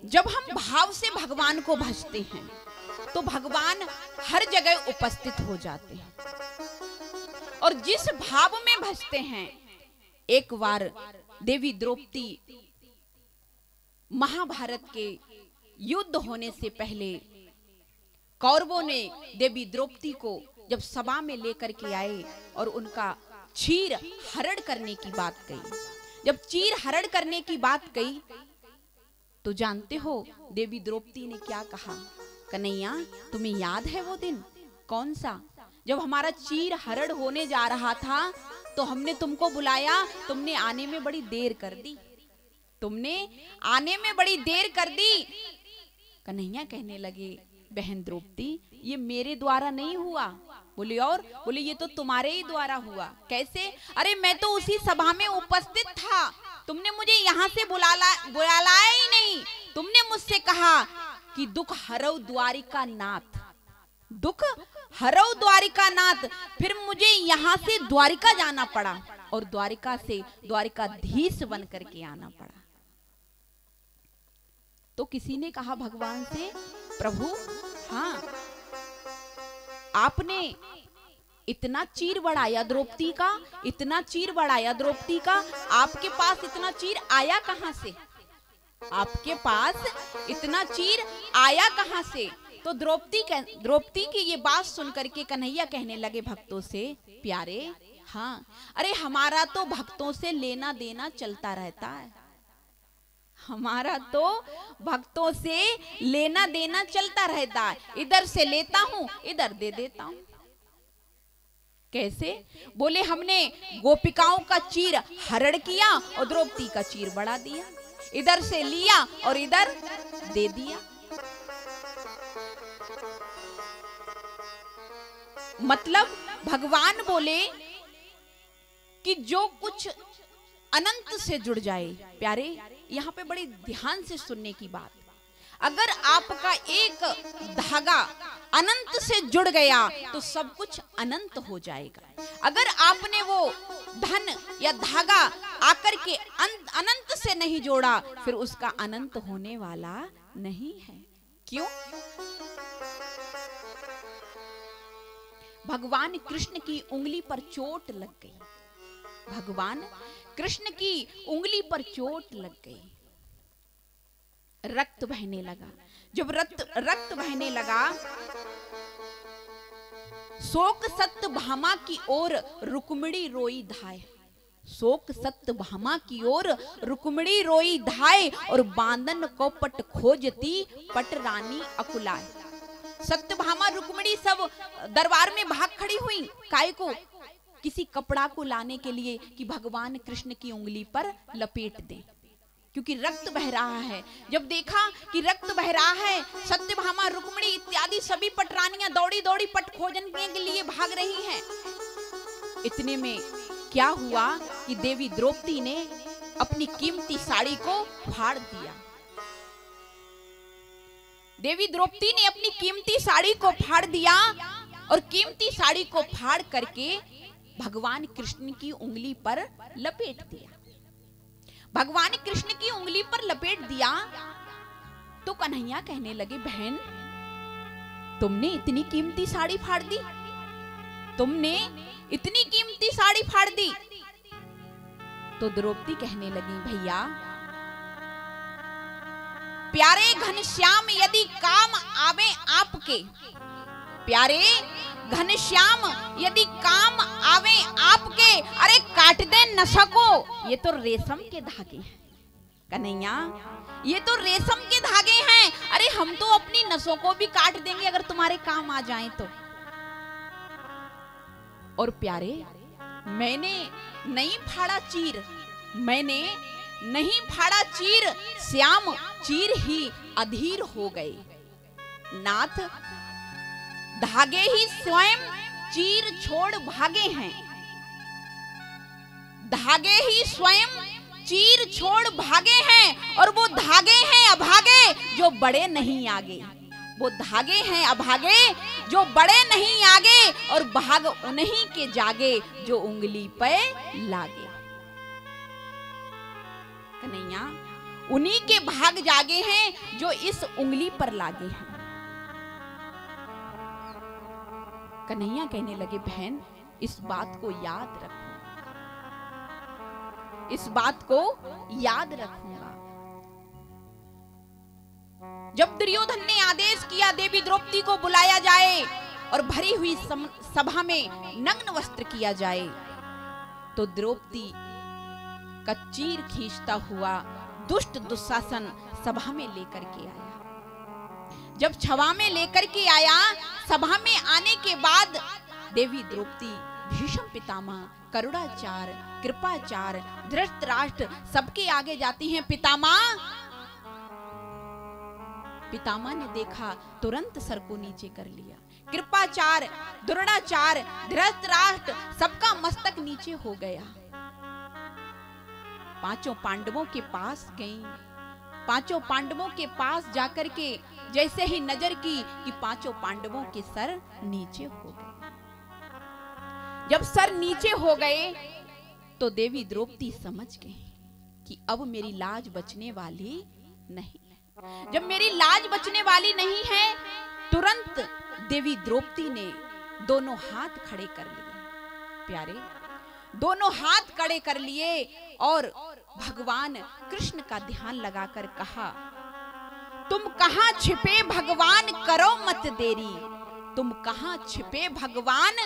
जब हम भाव से भगवान को भजते हैं तो भगवान हर जगह उपस्थित हो जाते हैं। और जिस भाव में भजते हैं, एक बार देवी द्रौपदी महाभारत के युद्ध होने से पहले कौरवों ने देवी द्रौपदी को जब सभा में लेकर के आए और उनका चीर हरण करने की बात कही। जब चीर हरण करने की बात कही तो जानते हो देवी द्रौपदी ने क्या कहा? कन्हैया, तुम्हें याद है वो दिन? कौन सा? जब हमारा चीर हरण होने जा रहा था तो हमने तुमको बुलाया, तुमने आने में बड़ी देर कर दी। तुमने आने में बड़ी देर कर दी। कन्हैया कहने लगे, बहन द्रौपदी, ये मेरे द्वारा नहीं हुआ। बोले और? बोले ये तो तुम्हारे ही द्वारा हुआ। कैसे? अरे मैं तो उसी सभा में उपस्थित था, तुमने मुझे यहाँ से बुलाया ही नहीं। तुमने मुझसे कहा कि दुख हरौ द्वारिका नाथ, दुख हरौ द्वारिका नाथ। फिर मुझे यहाँ से द्वारिका जाना पड़ा और द्वारिका से द्वारिकाधीश बन करके आना पड़ा। तो किसी ने कहा भगवान से, प्रभु हाँ, आपने इतना चीर बढ़ाया द्रौपदी का, इतना चीर बढ़ाया द्रौपदी का, आपके पास इतना चीर आया कहां से? आपके पास इतना चीर आया कहां से? तो द्रौपदी की ये बात सुनकर के कन्हैया कहने लगे भक्तों से, प्यारे हाँ, अरे हमारा तो भक्तों से लेना देना चलता रहता है। हमारा तो भक्तों से लेना देना चलता रहता है। इधर से लेता हूं, इधर दे देता हूं। कैसे? बोले हमने गोपिकाओं का चीर हरण किया और द्रौपदी का चीर बढ़ा दिया। इधर से लिया और इधर दे दिया। मतलब भगवान बोले कि जो कुछ अनंत से जुड़ जाए, प्यारे यहाँ पे बड़े ध्यान से सुनने की बात, अगर आपका एक धागा अनंत से जुड़ गया तो सब कुछ अनंत हो जाएगा। अगर आपने वो धन या धागा आकर के अनंत से नहीं जोड़ा, फिर उसका अनंत होने वाला नहीं है। क्यों? भगवान कृष्ण की उंगली पर चोट लग गई। भगवान कृष्ण की उंगली पर चोट लग गई, रक्त बहने लगा। जब रक्त बहने लगा, शोक सत्य भामा की ओर रुक्मिणी रोई धाय। शोक सत्य भामा की ओर रुक्मिणी रोई धाय और बांधन को पट खोजती पट रानी अकुलाय। सत्यभामा रुक्मिणी सब दरबार में भाग खड़ी हुई। काय को? किसी कपड़ा को लाने के लिए कि भगवान कृष्ण की उंगली पर लपेट दें, क्योंकि रक्त बह रहा है। जब देखा कि रक्त बह रहा है, सत्यभामा रुक्मिणी इत्यादि सभी पटरानियां दौड़ी दौड़ी पट खोजने के लिए भाग रही हैं। इतने में क्या हुआ कि देवी द्रौपदी ने अपनी कीमती साड़ी को फाड़ दिया। देवी द्रौपदी ने अपनी कीमती साड़ी को फाड़ दिया और कीमती साड़ी को फाड़ करके भगवान कृष्ण की उंगली पर लपेट दिया। भगवान कृष्ण की उंगली पर लपेट दिया तो कन्हैया कहने लगे, बहन तुमने इतनी कीमती साड़ी फाड़ दी, तुमने इतनी कीमती साड़ी फाड़ दी। तो द्रौपदी कहने लगी, भैया प्यारे घनश्याम यदि काम आवे आपके, प्यारे घनश्याम यदि काम आवे आपके, अरे काट दे न सको। ये तो रेशम के धागे हैं कन्हैया, ये तो रेशम के धागे हैं। अरे हम तो अपनी नसों को भी काट देंगे अगर तुम्हारे काम आ जाएं तो। और प्यारे मैंने नहीं फाड़ा चीर, मैंने नहीं फाड़ा चीर, श्याम चीर ही अधीर हो गए। नाथ धागे ही स्वयं चीर छोड़ भागे हैं, धागे ही स्वयं चीर छोड़ भागे हैं। और वो धागे हैं अभागे जो बड़े नहीं आगे, वो धागे हैं अभागे जो बड़े नहीं आगे, और भाग उन्हीं के जागे जो उंगली पे लागे। कन्हैया उन्हीं के भाग जागे हैं जो इस उंगली पर लागे हैं। कन्हैया कहने लगे, बहन इस बात को याद रखूंगा, इस बात को याद रखूंगा। जब दुर्योधन ने आदेश किया देवी द्रौपदी को बुलाया जाए और भरी हुई सभा में नग्न वस्त्र किया जाए, तो द्रौपदी का चीर खींचता हुआ दुष्ट दुशासन सभा में लेकर के आया। जब सभा में लेकर के आया, सभा में आने के बाद देवी द्रौपदी भीष्म पितामह, करुणाचार्य, कृपाचार्य, धृतराष्ट्र सबके आगे जाती हैं। पितामह ने देखा, तुरंत सर को नीचे कर लिया। कृपाचार्य, द्रोणाचार्य, धृतराष्ट्र सबका मस्तक नीचे हो गया। पांचों पांडवों के पास गई। पांचों पांडवों के पास जाकर के जैसे ही नजर की कि पांचों पांडवों के सर नीचे हो गए। जब सर नीचे हो गए तो देवी द्रौपदी समझ गई कि अब मेरी लाज बचने वाली नहीं है। जब मेरी लाज बचने वाली नहीं है, तुरंत देवी द्रौपदी ने दोनों हाथ खड़े कर लिए। प्यारे, दोनों हाथ खड़े कर लिए और भगवान कृष्ण का ध्यान लगाकर कहा, तुम कहां छिपे भगवान, करो मत देरी। तुम कहां छिपे भगवान,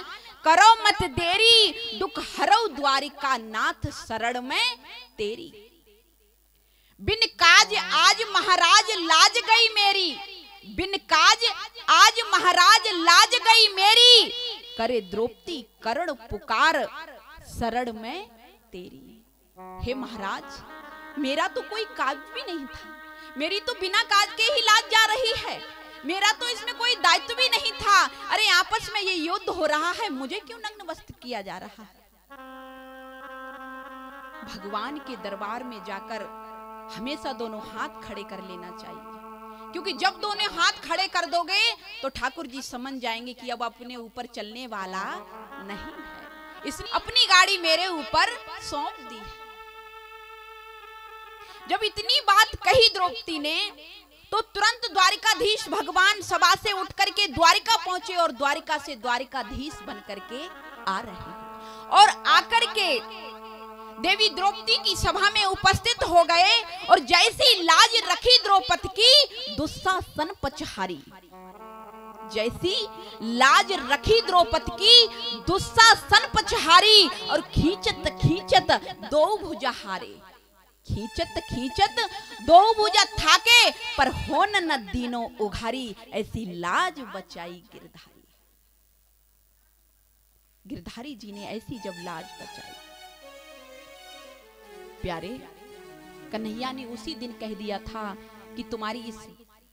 करो मत देरी। दुख हरो द्वारिका नाथ, शरण में तेरी। बिन काज आज महाराज लाज गई मेरी। बिन काज आज महाराज लाज गई मेरी। करे द्रौपदी करण पुकार, शरण में तेरी। हे महाराज, मेरा तो कोई काज भी नहीं था, मेरी तो बिना काज के ही लाज जा रही है, मेरा तो इसमें कोई दायित्व भी नहीं था। अरे आपस में ये युद्ध हो रहा है, मुझे क्यों नग्न वस्त्र किया जा रहा है? भगवान के दरबार में जाकर हमेशा दोनों हाथ खड़े कर लेना चाहिए, क्योंकि जब दोनों हाथ खड़े कर दोगे तो ठाकुर जी समझ जाएंगे कि अब अपने ऊपर चलने वाला नहीं है, इसने अपनी गाड़ी मेरे ऊपर सौंप दी है। जब इतनी बात कही द्रौपदी ने, तो तुरंत द्वारिकाधीश भगवान सभा से उठ करके द्वारिका पहुंचे और द्वारिका से द्वारिकाधीश बन करके आ रहे हैं। और आकर के देवी द्रौपदी की सभा में उपस्थित हो गए और जैसी लाज रखी द्रौपदी की, दुशासन पछारी। जैसी लाज रखी द्रौपदी की, दुशासन पछारी। और खींचत खींचत दो भुजा हारे। खींचत खींचत दो भुजा थाके, पर होन न दीनों उघारी। ऐसी लाज बचाई गिरधारी। गिरधारी जी ने ऐसी जब लाज बचाई, प्यारे, कन्हैया ने उसी दिन कह दिया था कि तुम्हारी इस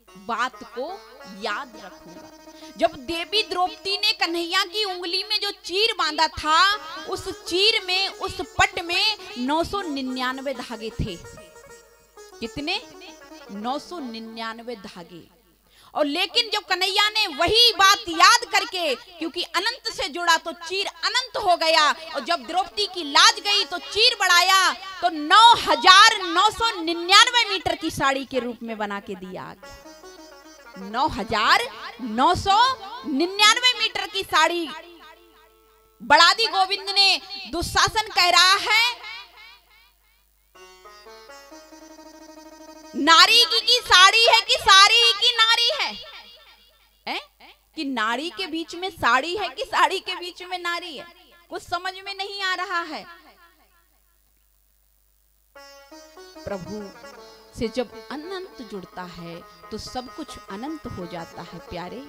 बात को याद रखूंगा। जब देवी द्रौपदी ने कन्हैया की उंगली में जो चीर बांधा था, उस चीर में, उस पट में 999 धागे थे। कितने? 999 धागे। और लेकिन जब कन्हैया ने वही बात याद करके, क्योंकि अनंत से जुड़ा तो चीर अनंत हो गया, और जब द्रौपदी की लाज गई तो चीर बढ़ाया, तो 9999 मीटर की साड़ी के रूप में बना के दिया। 9999 मीटर की साड़ी बढ़ा दी गोविंद ने। दुशासन कह रहा है, नारी की साड़ी है कि साड़ी की नारी है? कि नारी के बीच में साड़ी है कि साड़ी के बीच में नारी है? कुछ समझ में नहीं आ रहा है। प्रभु से जब अनंत जुड़ता है तो सब कुछ अनंत हो जाता है। प्यारे,